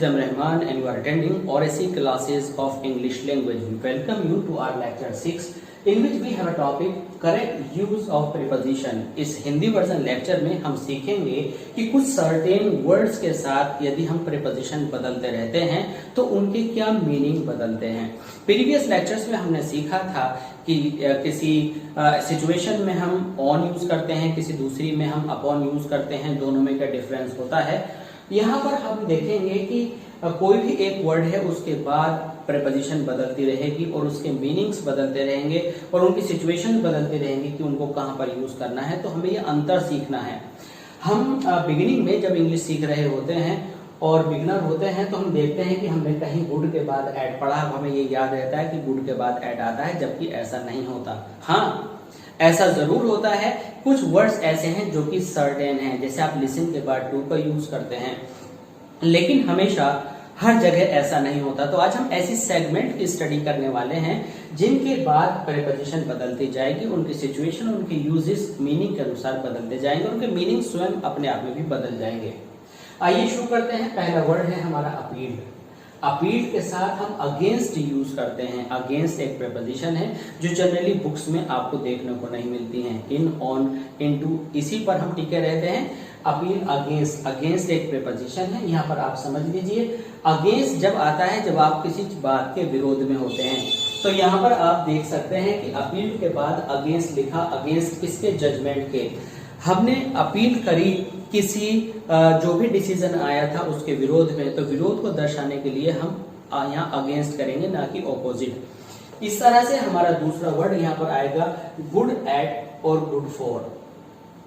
is M. Rahman and you are attending RSC classes of English language. We welcome you to our lecture 6 in which we have a topic correct use of preposition. इस Hindi version lecture में हम सीखेंगे कि कुछ certain words के साथ यदि हम प्रीपोजिशन बदलते रहते हैं तो उनके क्या मीनिंग बदलते हैं। प्रीवियस लेक्चर्स में हमने सीखा था कि किसी सिचुएशन में हम ऑन यूज करते हैं, किसी दूसरी में हम अपॉन यूज करते हैं, दोनों में क्या डिफरेंस होता है। यहाँ पर हम देखेंगे कि कोई भी एक वर्ड है उसके बाद प्रीपोजिशन बदलती रहेगी और उसके मीनिंग्स बदलते रहेंगे और उनकी सिचुएशन बदलती रहेंगी कि उनको कहाँ पर यूज करना है। तो हमें ये अंतर सीखना है। हम बिगिनिंग में जब इंग्लिश सीख रहे होते हैं और बिगनर होते हैं तो हम देखते हैं कि हमने कहीं गुड के बाद एड पढ़ा, हमें ये याद रहता है कि गुड के बाद एड आता है, जबकि ऐसा नहीं होता। हाँ, ऐसा जरूर होता है। कुछ वर्ड्स ऐसे हैं जो कि सर्टेन हैं, जैसे आप लिसन के बाद टू का यूज करते हैं, लेकिन हमेशा हर जगह ऐसा नहीं होता। तो आज हम ऐसी सेगमेंट की स्टडी करने वाले हैं जिनके बाद प्रीपोजिशन बदलती जाएगी, उनकी सिचुएशन, उनके यूजेस मीनिंग के अनुसार बदलते जाएंगे, उनके मीनिंग स्वयं अपने आप में भी बदल जाएंगे। आइए शुरू करते हैं। पहला वर्ड है हमारा अपील। अपील के साथ हम अगेंस्ट यूज करते हैं। अगेंस्ट एक प्रीपोजिशन है जो जनरली बुक्स में आपको देखने को नहीं मिलती है। इन, ऑन, इनटू, इसी पर हम टिके रहते हैं। अपील अगेंस्ट, अगेंस्ट एक प्रीपोजिशन है। यहाँ पर आप समझ लीजिए, अगेंस्ट जब आता है जब आप किसी बात के विरोध में होते हैं। तो यहाँ पर आप देख सकते हैं कि अपील के बाद अगेंस्ट लिखा। अगेंस्ट किसके? जजमेंट के। हमने अपील करी किसी जो भी डिसीजन आया था उसके विरोध में, तो विरोध को दर्शाने के लिए हम यहाँ अगेंस्ट करेंगे, ना कि ऑपोजिट। इस तरह से हमारा दूसरा वर्ड यहाँ पर आएगा गुड एट और गुड फॉर।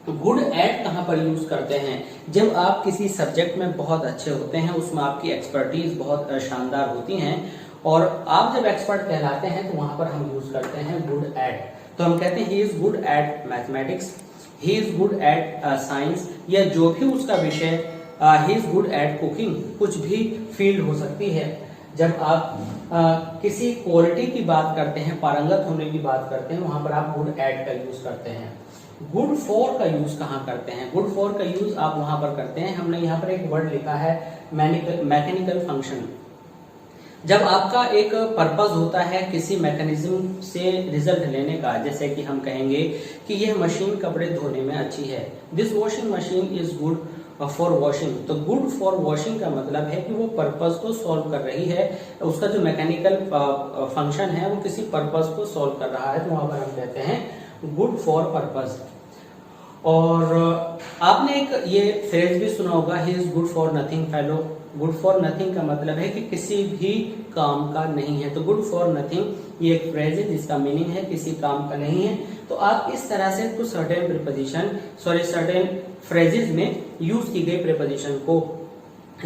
तो गुड एट कहाँ पर यूज करते हैं? जब आप किसी सब्जेक्ट में बहुत अच्छे होते हैं, उसमें आपकी एक्सपर्टीज बहुत शानदार होती हैं और आप जब एक्सपर्ट कहलाते हैं तो वहां पर हम यूज करते हैं गुड एट। तो हम कहते हैं he is good at mathematics, he is good at science, या जो भी उसका विषय, he is good at cooking, कुछ भी फील्ड हो सकती है। जब आप किसी क्वालिटी की बात करते हैं, पारंगत होने की बात करते हैं, वहां पर आप गुड एट का यूज करते हैं। गुड फॉर का यूज कहाँ करते हैं? गुड फॉर का यूज आप वहां पर करते हैं, हमने यहाँ पर एक वर्ड लिखा है मैकेनिकल फंक्शन। जब आपका एक पर्पस होता है किसी मैकेनिज्म से रिजल्ट लेने का, जैसे कि हम कहेंगे कि यह मशीन कपड़े धोने में अच्छी है, this washing machine is good for washing. तो गुड फॉर वॉशिंग का मतलब है कि वो पर्पस को सॉल्व कर रही है, उसका जो मैकेनिकल फंक्शन है वो किसी पर्पस को सॉल्व कर रहा है, तो वहां पर हम कहते हैं गुड फॉर पर्पस। और आपने एक ये फ्रेज भी सुना होगा, he is good for nothing fellow. Good for nothing का मतलब है कि किसी भी काम का नहीं है। तो गुड फॉर नथिंग ये एक फ्रेज है जिसका मीनिंग है किसी काम का नहीं है। तो आप इस तरह से कुछ सर्टेन प्रीपोजिशन, सर्टेन फ्रेजेस में यूज की गई प्रीपोजिशन को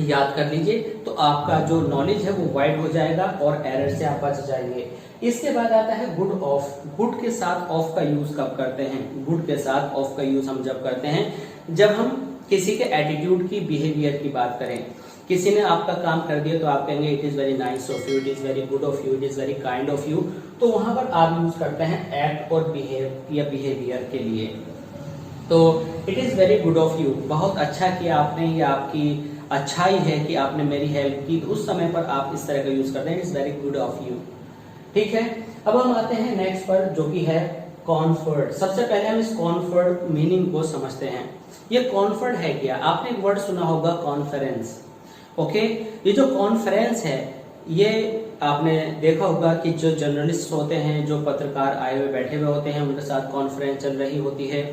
याद कर लीजिए, तो आपका जो नॉलेज है वो वाइड हो जाएगा और एरर से आप बच जाएंगे। इसके बाद आता है गुड ऑफ। गुड के साथ ऑफ का यूज कब करते हैं? गुड के साथ ऑफ का यूज हम जब करते हैं जब हम किसी के एटीट्यूड की, बिहेवियर की बात करें। किसी ने आपका काम कर दिया तो आप कहेंगे it is very nice of you, it is very good of you, it is very kind of you. तो वहां पर आप यूज करते हैं एक्ट और बिहेव या बिहेवियर के लिए। तो it is very good of you, बहुत अच्छा किया आपने, ये आपकी अच्छाई है कि आपने मेरी हेल्प की, तो उस समय पर आप इस तरह का यूज करते हैं, it is very good of you. ठीक है, अब हम आते हैं नेक्स्ट पर जो कि है कॉन्फर्ट। सबसे पहले हम इस कॉन्फर्ट मीनिंग को समझते हैं। ये कॉन्फर्ट है क्या? आपने एक वर्ड सुना होगा कॉन्फ्रेंस। ओके, ये जो कॉन्फ्रेंस है ये आपने देखा होगा कि जो जर्नलिस्ट होते हैं, जो पत्रकार आए हुए बैठे हुए होते हैं, उनके साथ कॉन्फ्रेंस चल रही होती है।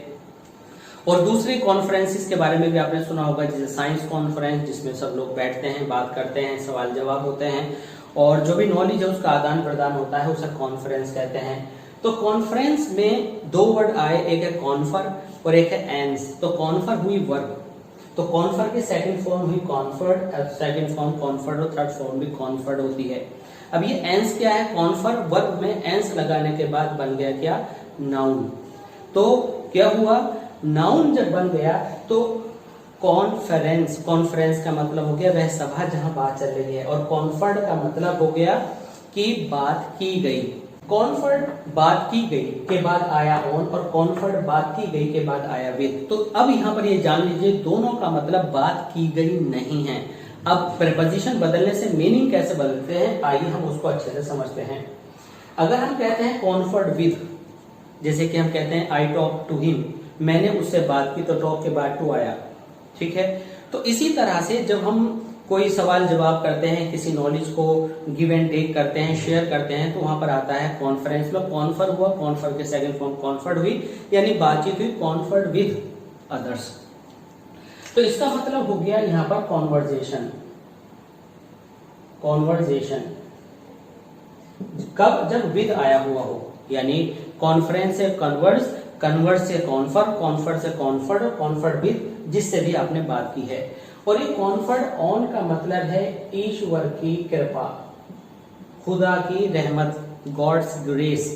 और दूसरी कॉन्फ्रेंसिस के बारे में भी आपने सुना होगा, जैसे साइंस कॉन्फ्रेंस, जिसमें सब लोग बैठते हैं, बात करते हैं, सवाल जवाब होते हैं और जो भी नॉलेज है उसका आदान प्रदान होता है, उसे कॉन्फ्रेंस कहते हैं। तो कॉन्फ्रेंस में दो वर्ड आए, एक है कॉन्फर और एक है एंस। तो कॉन्फर हुई वर्ब, तो कॉन्फर की सेकंड फॉर्म हुई कॉन्फर्ड, सेकंड फॉर्म कॉन्फर्ड और थर्ड फॉर्म भी कॉन्फर्ड होती है। अब ये एंस क्या है? कॉन्फर वर्ब में एंस लगाने के बाद बन गया क्या? नाउन। तो क्या हुआ? नाउन जब बन गया तो कॉन्फ्रेंस, कॉन्फ्रेंस का मतलब हो गया वह सभा जहां बात चल रही है, और कॉन्फर्ड का मतलब हो गया कि बात की गई। कॉन्फर्ड बात की गई के बाद आया ऑन और कॉन्फर्ड बात की गई के बाद आया विद। तो अब यहाँ पर ये जान लीजिए दोनों का मतलब बात की गई नहीं है, अब प्रीपोजिशन बदलने से मीनिंग कैसे बदलते हैं, आइए हम उसको अच्छे से समझते हैं। अगर हम कहते हैं कॉन्फर्ड विद, जैसे कि हम कहते हैं आई टॉक टू हिम, मैंने उससे बात की, तो टॉक के बाद टू आया, ठीक है। तो इसी तरह से जब हम कोई सवाल जवाब करते हैं, किसी नॉलेज को गिव एंड टेक करते हैं, शेयर करते हैं, तो वहां पर आता है कॉन्फ्रेंस में कॉन्फर हुआ, कॉन्फर के सेकंड फॉर्म कॉन्फर्ड हुई, यानी बातचीत हुई, कॉन्फर्ड विद अदर्स। तो इसका मतलब हो गया यहां पर कॉन्वर्जेशन। कॉन्वर्जेशन कब, जब विद आया हुआ हो, यानी कॉन्फ्रेंस से कन्वर्स, कन्वर्स से कॉन्फर, कॉन्फर से कॉन्फर्ड, कॉन्फर्ड विद, जिससे भी आपने बात की है। और ये कॉन्फर्ड ऑन का मतलब है ईश्वर की कृपा, खुदा की रहमत, गॉड्स ग्रेस।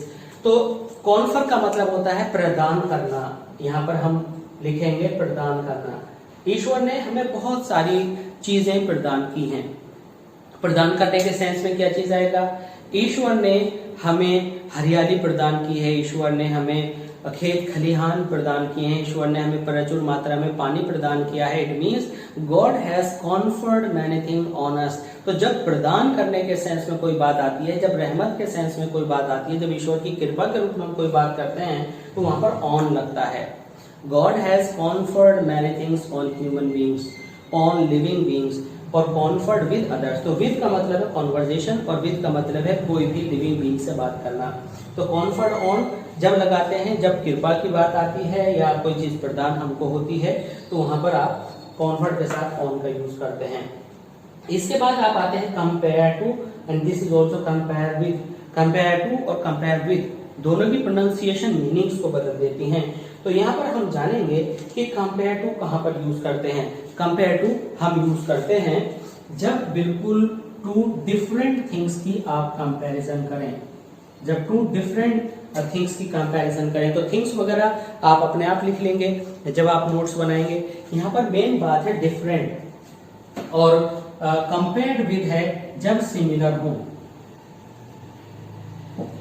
तो कॉन्फर का मतलब होता है प्रदान करना, यहां पर हम लिखेंगे प्रदान करना। ईश्वर ने हमें बहुत सारी चीजें प्रदान की हैं। प्रदान करने के सेंस में क्या चीज आएगा, ईश्वर ने हमें हरियाली प्रदान की है, ईश्वर ने हमें खेत खलिहान प्रदान किए हैं, ईश्वर ने हमें प्रचुर मात्रा में पानी प्रदान किया है। It means God has conferred many thing on us. तो जब प्रदान करने के सेंस में कोई बात आती है, जब रहमत के सेंस में कोई बात आती है, जब ईश्वर की कृपा के रूप में हम कोई बात करते हैं, तो वहां पर ऑन लगता है। God has conferred many things on human beings, on living beings, और कॉन्फर्ड विद अदर्स। तो विद का मतलब है कॉन्वर्जेशन, और विद का मतलब है कोई भी लिविंग बींग से बात करना। तो कॉन्फर्ड ऑन जब लगाते हैं, जब कृपा की बात आती है या कोई चीज प्रदान हमको होती है, तो वहां पर आप कॉन्फर्ड के साथ ऑन का यूज करते हैं। इसके बाद आप आते हैं compare to, and this is also compare with. Compare to और कंपेयर विद दोनों की प्रोनाउंसिएशन मीनिंग्स को बदल देती हैं। तो यहाँ पर हम जानेंगे कि कंपेयर टू कहाँ पर यूज करते हैं। कंपेयर टू हम यूज करते हैं जब बिल्कुल टू डिफरेंट थिंग्स की आप कंपैरिजन करें, जब टू डिफरेंट थिंग्स की कंपैरिजन करें। तो थिंग्स वगैरह आप अपने आप लिख लेंगे जब आप नोट्स बनाएंगे। यहाँ पर मेन बात है डिफरेंट, और कंपेयर्ड विद है जब सिमिलर हो।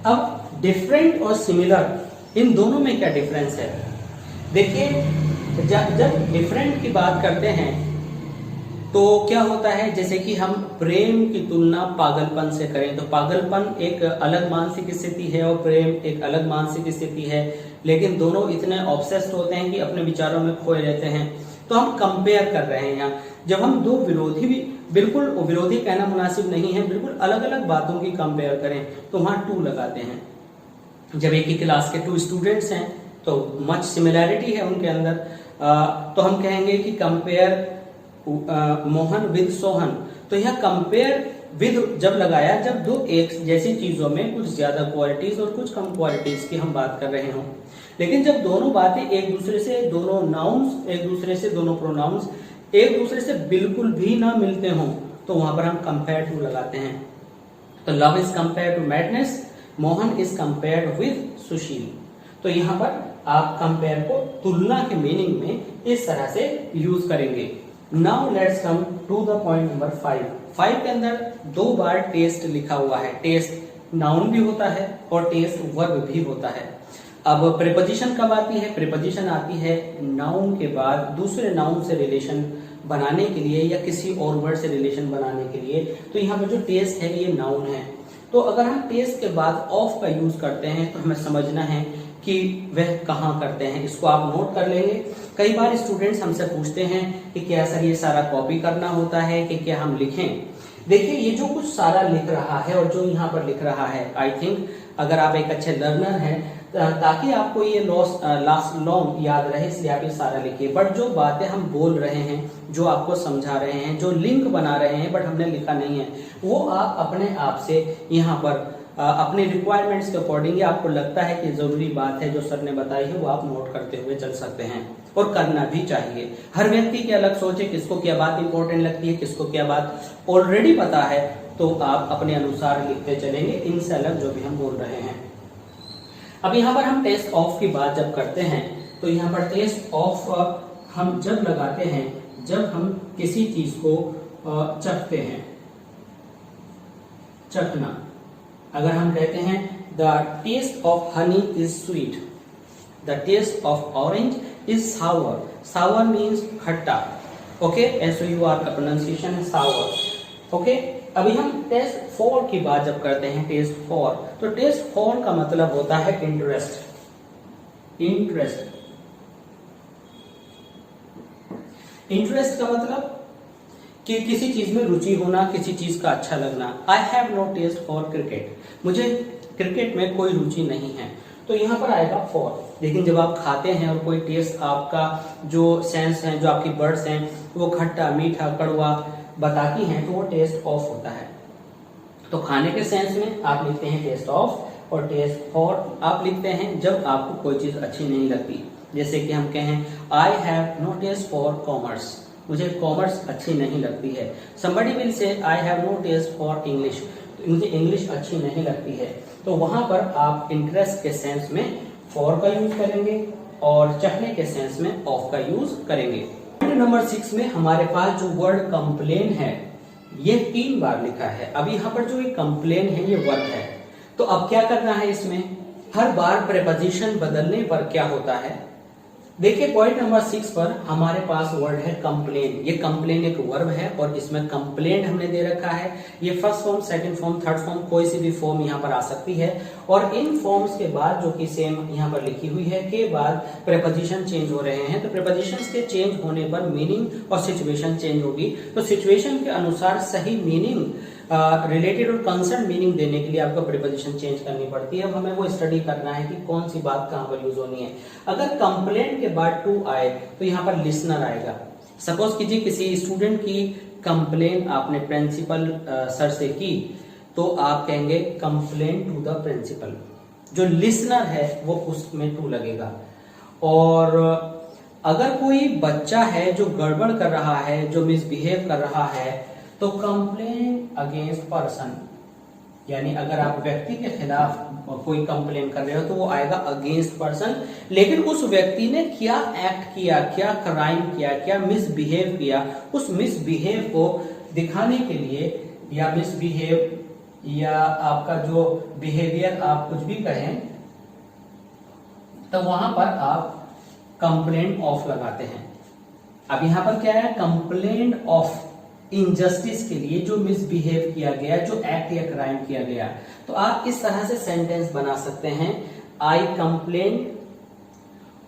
अब डिफरेंट और सिमिलर, इन दोनों में क्या डिफरेंस है? देखिए, जब डिफरेंट की बात करते हैं तो क्या होता है, जैसे कि हम प्रेम की तुलना पागलपन से करें, तो पागलपन एक अलग मानसिक स्थिति है और प्रेम एक अलग मानसिक स्थिति है, लेकिन दोनों इतने ऑब्सेस्ड होते हैं कि अपने विचारों में खोए रहते हैं। तो हम कंपेयर कर रहे हैं यहाँ। जब हम दो विरोधी, भी बिल्कुल विरोधी कहना मुनासिब नहीं है, बिल्कुल अलग अलग बातों की कंपेयर करें, तो वहां टू लगाते हैं। जब एक ही क्लास के टू स्टूडेंट्स हैं तो मच सिमिलैरिटी है उनके अंदर, तो हम कहेंगे कि कंपेयर मोहन विद सोहन। तो यह कंपेयर विद जब लगाया, जब दो एक जैसी चीजों में कुछ ज्यादा क्वालिटीज और कुछ कम क्वालिटीज की हम बात कर रहे हों। लेकिन जब दोनों बातें एक दूसरे से, दोनों नाउन्स एक दूसरे से, दोनों प्रोनाउंस एक दूसरे से बिल्कुल भी ना मिलते हों, तो वहां पर हम कंपेयर टू लगाते हैं। तो love is compare to madness, Mohan is compared with Sushil. तो यहाँ पर आप कंपेयर को तुलना के मीनिंग में इस तरह से यूज करेंगे। Now let's come to the point number 5। 5 के अंदर 2 बार टेस्ट लिखा हुआ है। टेस्ट नाउन भी होता है और टेस्ट वर्ब भी होता है। अब प्रीपोजिशन कब आती है? प्रीपोजिशन आती है नाउन के बाद दूसरे नाउन से रिलेशन बनाने के लिए या किसी और वर्ड से रिलेशन बनाने के लिए। तो यहाँ पर जो टेस्ट है ये नाउन है। तो अगर हम टेस्ट के बाद ऑफ का यूज करते हैं तो हमें समझना है कि वह कहाँ करते हैं। इसको आप नोट कर लेंगे। कई बार स्टूडेंट्स हमसे पूछते हैं कि क्या सर ये सारा कॉपी करना होता है कि क्या हम लिखें। देखिए, ये जो कुछ सारा लिख रहा है और जो यहाँ पर लिख रहा है, आई थिंक अगर आप एक अच्छे लर्नर हैं ताकि आपको ये लॉन्ग याद रहे, इसलिए आप ये सारा लिखिए। बट जो बातें हम बोल रहे हैं, जो आपको समझा रहे हैं, जो लिंक बना रहे हैं बट हमने लिखा नहीं है, वो आप अपने आप से यहाँ पर अपने रिक्वायरमेंट्स के अकॉर्डिंग आपको लगता है कि जरूरी बात है जो सर ने बताई है, वो आप नोट करते हुए चल सकते हैं और करना भी चाहिए। हर व्यक्ति की अलग सोच है, किसको क्या बात इंपॉर्टेंट लगती है, किसको क्या बात ऑलरेडी पता है, तो आप अपने अनुसार लिखते चलेंगे, इनसे अलग जो भी हम बोल रहे हैं। अब यहाँ पर हम टेस्ट ऑफ की बात जब करते हैं तो यहाँ पर टेस्ट ऑफ हम जब लगाते हैं जब हम किसी चीज को चखते हैं। चखना, अगर हम कहते हैं the taste of honey is sweet, the taste of orange is sour. Sour means खट्टा, ओके, SOUR का प्रोनाउंसिएशन है सावर। ओके, अभी हम टेस्ट 4 की बात जब करते हैं, टेस्ट 4, तो टेस्ट 4 का मतलब होता है इंटरेस्ट। इंटरेस्ट का मतलब कि किसी चीज में रुचि होना, किसी चीज का अच्छा लगना। I have no taste for cricket, मुझे क्रिकेट में कोई रुचि नहीं है, तो यहाँ पर आएगा फॉर। लेकिन जब आप खाते हैं और कोई टेस्ट आपका जो सेंस है, जो आपकी बर्ड्स हैं, वो खट्टा, मीठा, कड़वा बताती हैं, तो वो टेस्ट ऑफ होता है। तो खाने के सेंस में आप लिखते हैं टेस्ट ऑफ, और टेस्ट फॉर आप लिखते हैं जब आपको कोई चीज अच्छी नहीं लगती। जैसे कि हम कहें I have no taste for commerce, commerce कॉमर्स अच्छी नहीं लगती है। somebody will say I have no taste for English, तो मुझे इंग्लिश अच्छी नहीं लगती है। तो वहां पर आप इंटरेस्ट के सेंस में फॉर का यूज करेंगे और चाहने के सेंस में ऑफ का यूज करेंगे। पॉइंट नंबर 6 में हमारे पास जो वर्ड कंप्लेन है, ये 3 बार लिखा है। अब यहाँ पर जो ये कंप्लेन है, ये वर्ब है। तो अब क्या करना है इसमें, हर बार प्रेपोजिशन बदलने पर क्या होता है। देखिए पॉइंट नंबर 6 पर हमारे पास वर्ड है कंप्लेन। ये कंप्लेन एक वर्ब है और इसमें कंप्लेंट हमने दे रखा है। ये first form, second form, third form, कोई सी भी फॉर्म यहाँ पर आ सकती है। और इन फॉर्म्स के बाद जो कि सेम यहाँ पर लिखी हुई है के बाद प्रेपोजिशन चेंज हो रहे हैं, तो प्रेपोजिशंस के चेंज होने पर मीनिंग और सिचुएशन चेंज होगी। तो सिचुएशन के अनुसार सही मीनिंग रिलेटेड और कंसर्न मीनिंग देने के लिए आपको प्रीपोजिशन चेंज करनी पड़ती है। अब हमें वो स्टडी करना है कि कौन सी बात कहाँ पर यूज होनी है। अगर कंप्लेंट के बाद टू आए तो यहाँ पर लिसनर आएगा। सपोज कीजिए किसी स्टूडेंट की कंप्लेन आपने प्रिंसिपल सर से की, तो आप कहेंगे कंप्लेन टू द प्रिंसिपल। जो लिसनर है वो उसमें टू लगेगा। और अगर कोई बच्चा है जो गड़बड़ कर रहा है, जो मिसबिहेव कर रहा है, तो कंप्लेन अगेंस्ट पर्सन, यानी अगर आप व्यक्ति के खिलाफ कोई कंप्लेन कर रहे हो तो वो आएगा अगेंस्ट पर्सन। लेकिन उस व्यक्ति ने क्या एक्ट किया, क्या क्राइम किया, क्या मिसबिहेव किया, उस मिसबिहेव को दिखाने के लिए, या मिसबिहेव या आपका जो बिहेवियर आप कुछ भी कहें, तो वहां पर आप कंप्लेंट ऑफ लगाते हैं। अब यहां पर क्या है, कंप्लेंट ऑफ इनजस्टिस के लिए, जो मिसबिहेव किया गया, जो एक्ट या क्राइम किया गया। तो आप इस तरह से सेंटेंस बना सकते हैं, I complain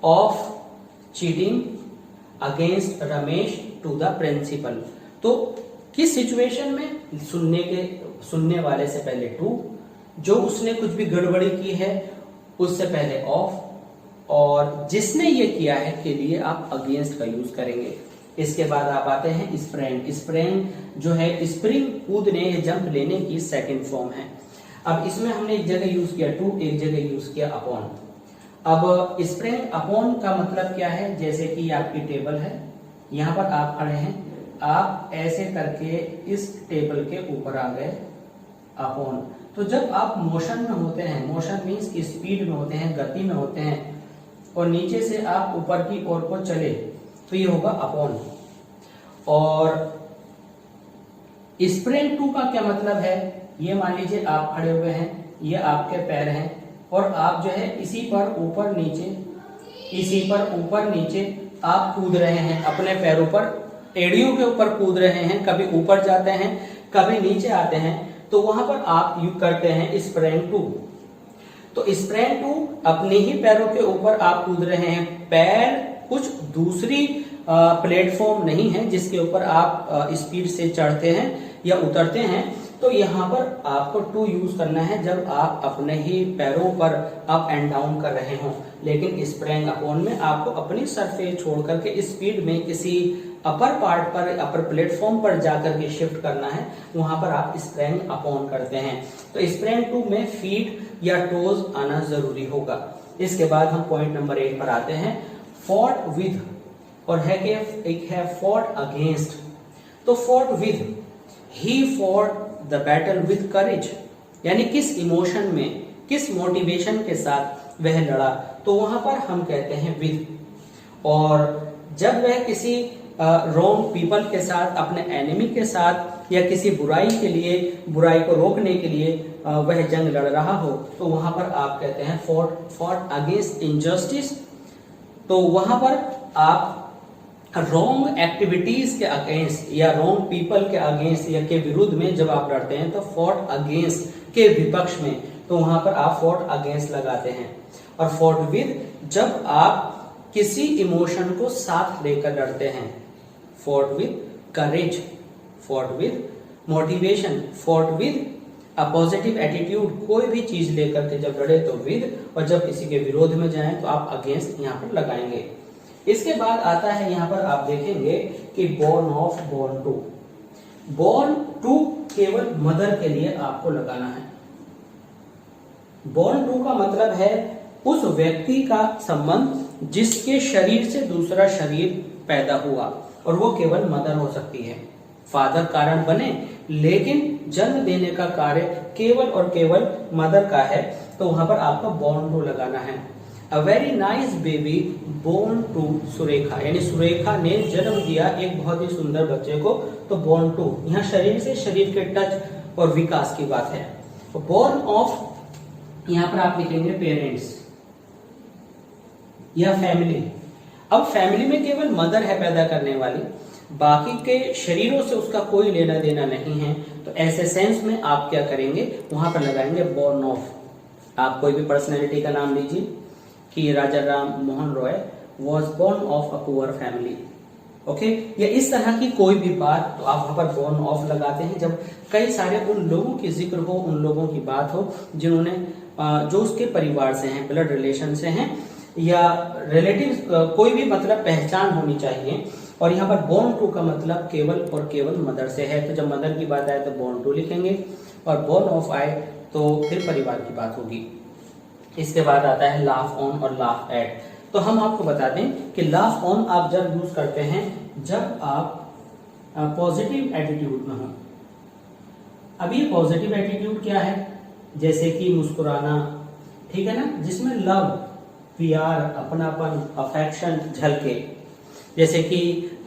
of cheating against Ramesh to the principal. तो किस सिचुएशन में, सुनने वाले से पहले टू, जो उसने कुछ भी गड़बड़ी की है उससे पहले ऑफ, और जिसने ये किया है के लिए आप अगेंस्ट का यूज करेंगे। इसके बाद आप आते हैं स्प्रेंग। स्प्रेंग जो है स्प्रिंग, कूदने या जंप लेने की सेकंड फॉर्म है। अब इसमें हमने एक जगह यूज किया टू, एक जगह यूज किया अपॉन। अब स्प्रेंग अपॉन का मतलब क्या है, जैसे कि आपकी टेबल है, यहाँ पर आप खड़े हैं, आप ऐसे करके इस टेबल के ऊपर आ गए, अपॉन। तो जब आप मोशन में होते हैं, मोशन मीन्स स्पीड में होते हैं, गति में होते हैं, और नीचे से आप ऊपर की ओर को चले, तो ये होगा अपॉन। और स्प्रेंग टू का क्या मतलब है, ये मान लीजिए आप खड़े हुए हैं, ये आपके पैर हैं, और आप जो है इसी पर ऊपर नीचे, इसी पर ऊपर नीचे आप कूद रहे हैं, अपने पैरों पर, एड़ियों के ऊपर कूद रहे हैं, कभी ऊपर जाते हैं, कभी नीचे आते हैं, तो वहां पर आप यूज करते हैं स्प्रेंग टू। तो स्प्रेंग टू अपने ही पैरों के ऊपर आप कूद रहे हैं, पैर कुछ दूसरी प्लेटफॉर्म नहीं है जिसके ऊपर आप स्पीड से चढ़ते हैं या उतरते हैं। तो यहाँ पर आपको टू यूज करना है जब आप अपने ही पैरों पर अप एंड डाउन कर रहे हों। लेकिन स्प्रेंग अपॉन में आपको अपनी सरफेस छोड़ करके स्पीड में किसी अपर पार्ट पर, अपर प्लेटफॉर्म पर जाकर के शिफ्ट करना है, वहां पर आप स्प्रेंग अपॉन करते हैं। तो स्प्रेंग टू में फीट या टोज आना जरूरी होगा। इसके बाद हम पॉइंट नंबर 8 पर आते हैं, फॉट विद, और है कि एक है फॉट अगेंस्ट। तो fought with, he fought the battle with courage, यानी किस इमोशन में, किस मोटिवेशन के साथ वह लड़ा, तो वहां पर हम कहते हैं विद। और जब वह किसी रॉन्ग पीपल के साथ, अपने एनिमी के साथ, या किसी बुराई के लिए, बुराई को रोकने के लिए वह जंग लड़ रहा हो, तो वहां पर आप कहते हैं फॉट अगेंस्ट इनजस्टिस। तो वहां पर आप रॉन्ग एक्टिविटीज के अगेंस्ट या रॉन्ग पीपल के अगेंस्ट या के विरुद्ध में जब आप लड़ते हैं तो फॉट अगेंस्ट के विपक्ष में, तो वहां पर आप फॉट अगेंस्ट लगाते हैं। और फॉट विद जब आप किसी इमोशन को साथ लेकर लड़ते हैं, fought with courage, fought with motivation, fought with a positive attitude, कोई भी चीज लेकर के जब लड़े तो विद, और जब किसी के विरोध में जाएं तो आप अगेंस्ट यहाँ पर लगाएंगे। इसके बाद आता है यहाँ पर आप देखेंगे कि born of, born to. Born to केवल मदर के लिए आपको लगाना है। बोर्न टू का मतलब है उस व्यक्ति का संबंध जिसके शरीर से दूसरा शरीर पैदा हुआ, और वो केवल मदर हो सकती है। फादर कारण बने लेकिन जन्म देने का कार्य केवल और केवल मदर का है, तो वहां पर आपको बोर्न टू लगाना है। A very nice baby born to Surekha, यानी सुरेखा ने जन्म दिया एक बहुत ही सुंदर बच्चे को, तो बोर्न टू यहाँ शरीर से शरीर के टच और विकास की बात है। तो बोर्न ऑफ यहाँ पर आप लिखेंगे पेरेंट्स या फैमिली। अब फैमिली में केवल मदर है पैदा करने वाली, बाकी के शरीरों से उसका कोई लेना देना नहीं है, तो ऐसे सेंस में आप क्या करेंगे, वहां पर लगाएंगे बोर्न ऑफ। आप कोई भी पर्सनैलिटी का नाम लीजिए कि Raja Ram Mohan Roy was born of a poor family, okay, या इस तरह की कोई भी बात, तो आप वहां पर बोर्न ऑफ लगाते हैं जब कई सारे उन लोगों की जिक्र हो, उन लोगों की बात हो जिन्होंने जो उसके परिवार से हैं, ब्लड रिलेशन से हैं, या रिलेटिव कोई भी मतलब पहचान होनी चाहिए। और यहाँ पर बोर्न टू का मतलब केवल और केवल मदर से है, तो जब मदर की बात आए तो बोर्न टू लिखेंगे, और बोर्न ऑफ आए तो फिर परिवार की बात होगी। इसके बाद आता है लाफ ऑन और लाफ एट। तो हम आपको बता दें कि लाफ ऑन आप जब यूज करते हैं जब आप पॉजिटिव एटीट्यूड में हो। अब ये पॉजिटिव एटीट्यूड क्या है, जैसे कि मुस्कुराना, ठीक है ना, जिसमें लव, प्यार, अपनापन, अफेक्शन झलके, जैसे कि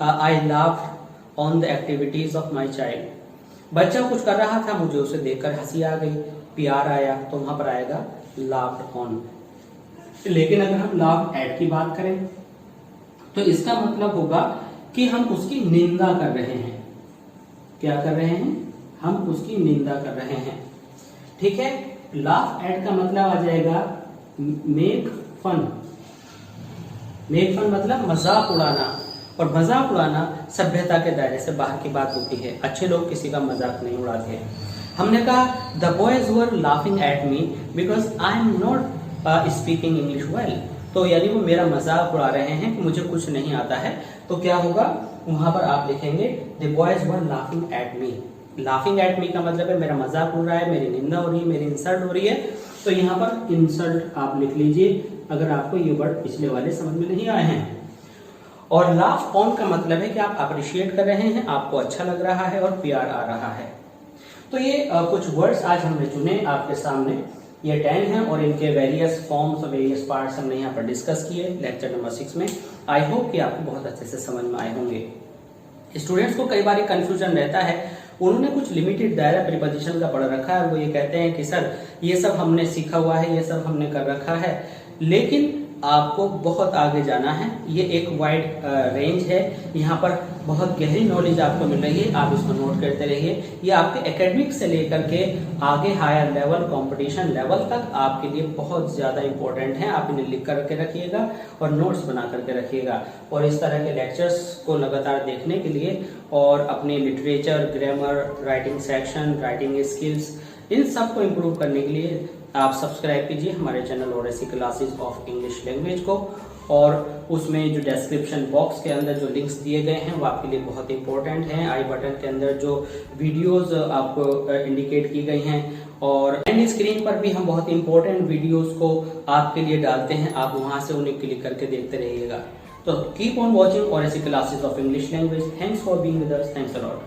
I laughed on the activities of my child. बच्चा कुछ कर रहा था, मुझे उसे देखकर हंसी आ गई, प्यार आया, तो वहां पर आएगा लाफ्ड ऑन। लेकिन अगर हम लाफ्ड एट की बात करें तो इसका मतलब होगा कि हम उसकी निंदा कर रहे हैं। क्या कर रहे हैं, हम उसकी निंदा कर रहे हैं, ठीक है। लाफ एट का मतलब आ जाएगा मेक फन। मेक फन मतलब मजाक उड़ाना, और मजाक उड़ाना सभ्यता के दायरे से बाहर की बात होती है। अच्छे लोग किसी का मजाक नहीं उड़ाते हैं। हमने कहा the boys were laughing at me because I am not speaking English well, तो यानी वो मेरा मजाक उड़ा रहे हैं कि मुझे कुछ नहीं आता है, तो क्या होगा, वहां पर आप लिखेंगे the boys were laughing at me. Laughing at me का मतलब है मेरा मजाक उड़ रहा है, मेरी निंदा हो रही है, मेरी इंसल्ट हो रही है, तो यहाँ पर इंसल्ट आप लिख लीजिए अगर आपको ये वर्ड पिछले वाले समझ में नहीं आए हैं। और लाफ ऑन का मतलब है कि आप अप्रिशिएट कर रहे हैं, आपको अच्छा लग रहा है और प्यार आ रहा है। तो ये कुछ वर्ड्स आज हमने चुने आपके सामने, ये 10 हैं और इनके वेरियस फॉर्म्स और वेरियस पार्ट्स हमने यहाँ पर डिस्कस किए लेक्चर नंबर 6 में। आई होप कि आपको बहुत अच्छे से समझ में आए होंगे। स्टूडेंट्स को कई बार कंफ्यूजन रहता है, उन्होंने कुछ लिमिटेड दायरा प्रीपोजिशन का पढ़ रखा है, वो ये कहते हैं कि सर ये सब हमने सीखा हुआ है, ये सब हमने कर रखा है, लेकिन आपको बहुत आगे जाना है। ये एक वाइड रेंज है, यहाँ पर बहुत गहरी नॉलेज आपको मिल रही है, आप इसको नोट करते रहिए। ये आपके एकेडमिक से लेकर के आगे हायर लेवल, कंपटीशन लेवल तक आपके लिए बहुत ज्यादा इंपॉर्टेंट है। आप इन्हें लिख करके रखिएगा और नोट्स बना करके रखिएगा। और इस तरह के लेक्चर्स को लगातार देखने के लिए और अपने literature, grammar, writing section, writing skills, इन सब को इम्प्रूव करने के लिए आप सब्सक्राइब कीजिए हमारे channel oracy classes of English language को। और उसमें जो डिस्क्रिप्शन बॉक्स के अंदर जो लिंक्स दिए गए हैं वो आपके लिए बहुत इंपॉर्टेंट हैं। आई बटन के अंदर जो वीडियोस आपको इंडिकेट की गई हैं, और एंड स्क्रीन पर भी हम बहुत इंपॉर्टेंट वीडियोस को आपके लिए डालते हैं, आप वहां से उन्हें क्लिक करके देखते रहिएगा। तो keep on watching oracy classes of English language. Thanks for being with us, thanks a lot.